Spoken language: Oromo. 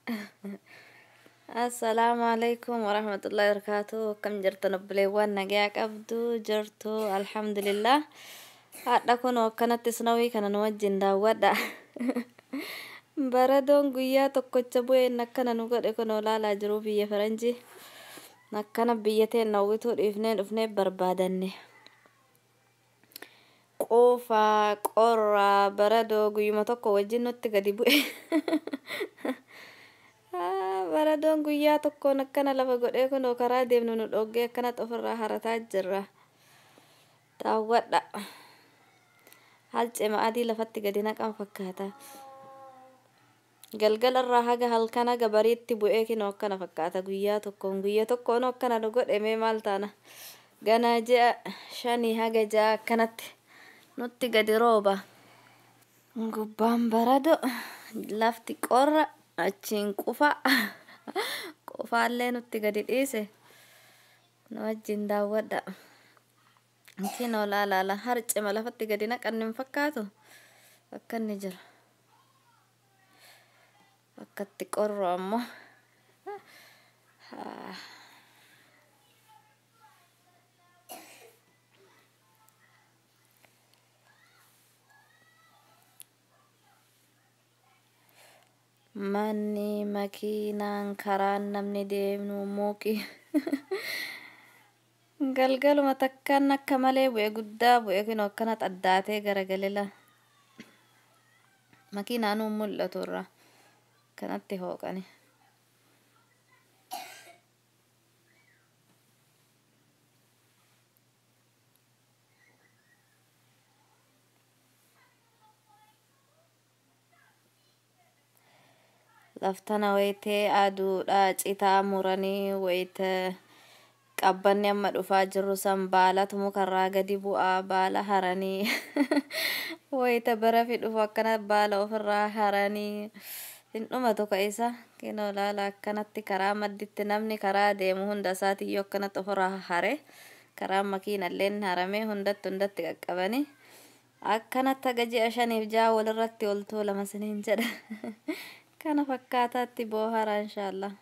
السلام عليكم ورحمة الله وبركاته. كم جرتنا بليوان نجاك أبدو جرتو الحمد لله. هذا كنا كانت تسنوي كنا نوجه داودا. بردون قويا تكتبوا إنك نقول إكونو لا جروبي يا فرنجي. نكنا بيتين نويتو إفنين بربادني. قوفا قرا بردو قوي ما تكو وجنو تقديبو. Baradon guyyaa tokkoon akkana lafa godhee kunoo karaa deemnu nu dhoggee akkanatti ofirraa harataa jirra. Daawwadha. Halcema adii lafatti gadi naqan fakkaata. Galgalarraa haga halkan haga bariitti bu'ee kinoo akkana fakkaata guyyaa tokkoon akkana nu godhe mee maal taana. Ganaa ji'a 5 haga 6 akkanatti nutti gadi rooba. Gubbaan baradoo lafti qorra achiin qufa. Qofaallee nutti gadi dhiise nu wajjin daawwadha. Kinoo laala harcema lafatti gadi naqan hin fakkaatu akka inni jira. Akkatti qorru ammoo manni makiinaan karaan namni deemnu muuqi. Galgaluma takkaan akka malee bu'e guddaa bu'e kinoo akkanatti addaatee garagalela. Makiinaan mul'atu irraa kanatti hooqani. Laftana wayitee aduudha citaa muranii wayita qabbanni amma dhufaa jirru san baalatu mukarraa gadi bu'aa baala haranii. Wayita barafi dhufu akkana baala ofirraa haranii. Hin dhumatu ka'isa kinoo laala akkanatti karaa madditti namni karaa deemu hunda isaatiyyuu akkanatti ofirraa hare. Karaa makiinallee haramee hundatti qaqqabanii. Akkanatti haga ji'a 5 fi 6 walirratti oltuu lama siniin jedha. Kana fakkaataatti boohara inshallah.